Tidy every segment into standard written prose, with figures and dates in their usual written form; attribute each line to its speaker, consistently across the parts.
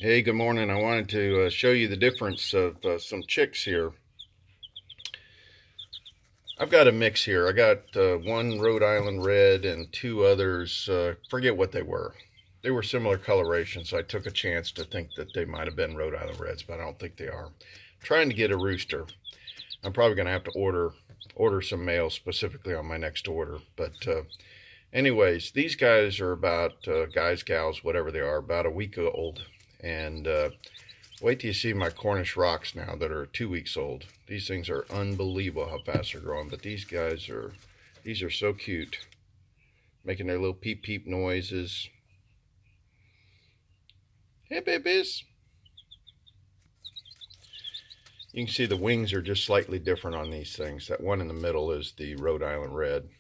Speaker 1: Hey, good morning. I wanted to show you the difference of some chicks here. I've got a mix here. I got one Rhode Island red and two others. Forget what they were. They were similar coloration, so I took a chance to think that they might have been Rhode Island reds, but I don't think they are. I'm trying to get a rooster. I'm probably going to have to order some males specifically on my next order. But anyways, these guys are about guys, gals, whatever they are, about a week old. And wait till you see my Cornish rocks now that are 2 weeks old. These things are unbelievable how fast they're growing. But these are so cute, making their little peep peep noises. Hey, babies. You can see the wings are just slightly different on these things. That one in the middle is the Rhode Island red.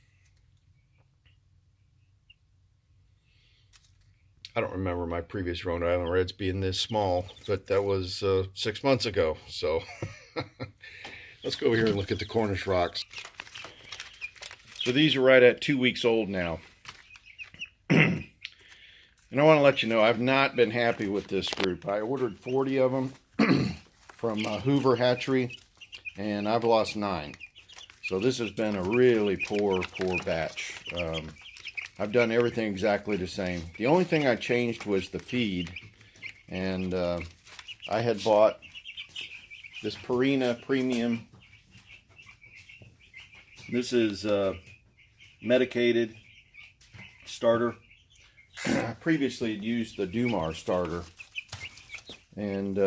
Speaker 1: I don't remember my previous Rhode Island Reds being this small, but that was 6 months ago. So let's go over here and look at the Cornish rocks. So these are right at 2 weeks old now. And I want to let you know I've not been happy with this group. I ordered 40 of them from Hoover Hatchery, and I've lost 9. So this has been a really poor batch. I've done everything exactly the same. The only thing I changed was the feed. And I had bought this Purina Premium. This is medicated starter. I previously had used the Dumar starter. And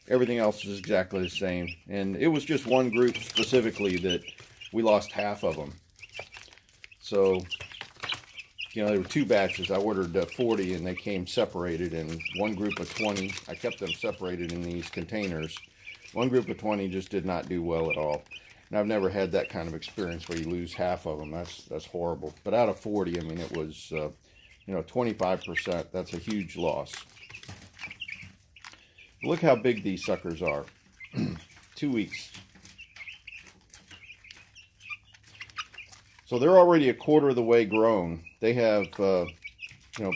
Speaker 1: everything else is exactly the same. And it was just one group specifically that we lost half of them. So there were 2 batches. I ordered 40 and they came separated, and one group of 20, I kept them separated in these containers. One group of 20 just did not do well at all. And I've never had that kind of experience where you lose half of them. That's horrible. But out of 40, I mean, it was, 25%. That's a huge loss. Look how big these suckers are. 2 weeks. So they're already a quarter of the way grown. They have,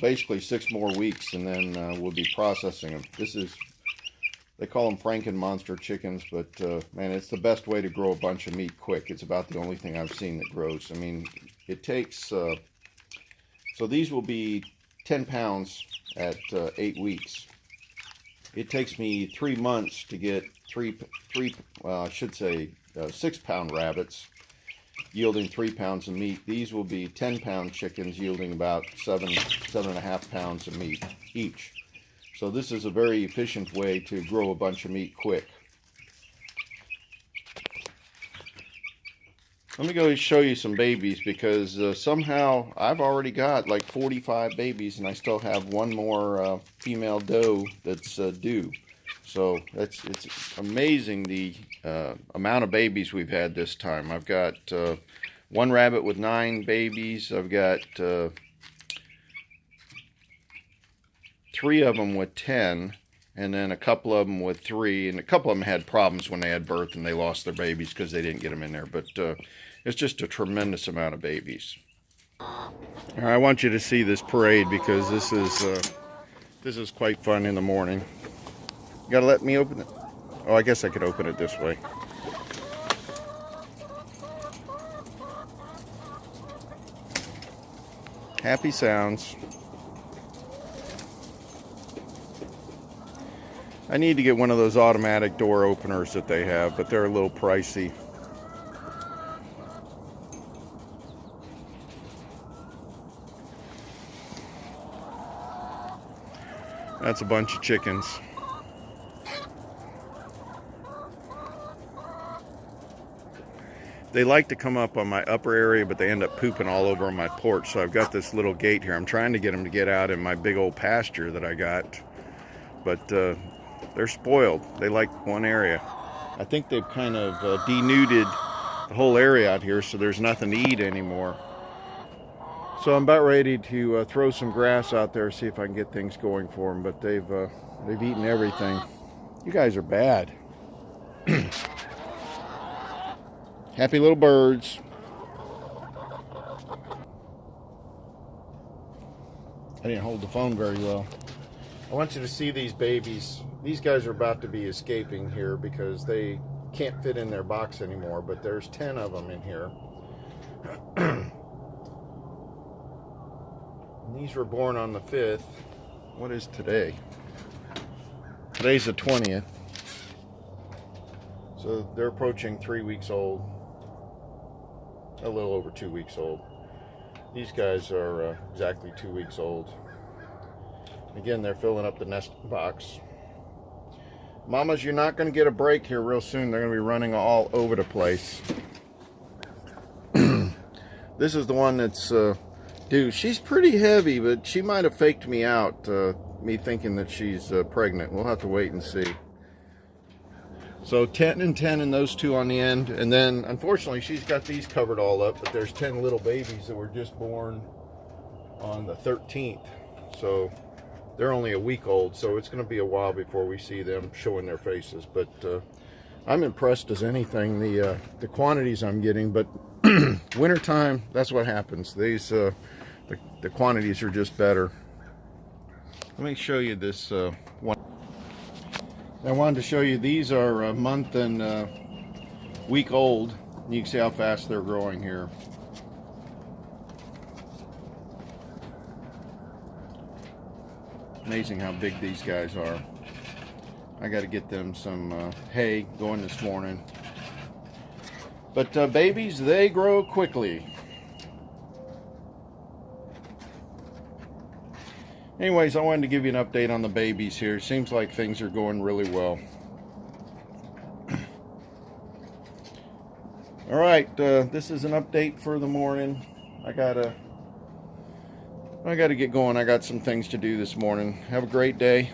Speaker 1: basically 6 more weeks, and then we'll be processing them. They call them Franken monster chickens, but man, it's the best way to grow a bunch of meat quick. It's about the only thing I've seen that grows. I mean, it takes, so these will be 10 pounds at 8 weeks. It takes me 3 months to get 6-pound rabbits, yielding 3 pounds of meat. These will be 10-pound chickens yielding about 7.5 pounds of meat each. So this is a very efficient way to grow a bunch of meat quick. Let me go show you some babies, because somehow I've already got like 45 babies and I still have one more female doe that's due. So it's amazing the amount of babies we've had this time. I've got one rabbit with 9 babies. I've got 3 of them with 10, and then a couple of them with 3. And a couple of them had problems when they had birth and they lost their babies because they didn't get them in there. But it's just a tremendous amount of babies. I want you to see this parade, because this is quite fun in the morning. You gotta let me open it. Oh, I guess I could open it this way. Happy sounds. I need to get one of those automatic door openers that they have, but they're a little pricey. That's a bunch of chickens. They like to come up on my upper area, but they end up pooping all over on my porch. So I've got this little gate here. I'm trying to get them to get out in my big old pasture that I got. But they're spoiled. They like one area. I think they've kind of denuded the whole area out here, so there's nothing to eat anymore. So I'm about ready to throw some grass out there, see if I can get things going for them. But they've eaten everything. You guys are bad. Happy little birds. I didn't hold the phone very well. I want you to see these babies. These guys are about to be escaping here because they can't fit in their box anymore, but there's 10 of them in here. These were born on the 5th. What is today? Today's the 20th. So they're approaching 3 weeks old. A little over 2 weeks old. These guys are exactly 2 weeks old. Again, they're filling up the nest box. Mamas, you're not going to get a break here real soon. They're going to be running all over the place. This is the one that's, dude, she's pretty heavy, but she might have faked me out, me thinking that she's pregnant. We'll have to wait and see. So 10 and 10 and those two on the end. And then, unfortunately, she's got these covered all up, but there's 10 little babies that were just born on the 13th. So they're only a week old, so it's going to be a while before we see them showing their faces. But I'm impressed as anything, the quantities I'm getting. But wintertime, that's what happens. These the quantities are just better. Let me show you this one. I wanted to show you, these are a month and week old. You can see how fast they're growing here. Amazing how big these guys are. I got to get them some hay going this morning. But babies, they grow quickly. Anyways, I wanted to give you an update on the babies here. Seems like things are going really well. All right, this is an update for the morning. I gotta get going. I got some things to do this morning. Have a great day.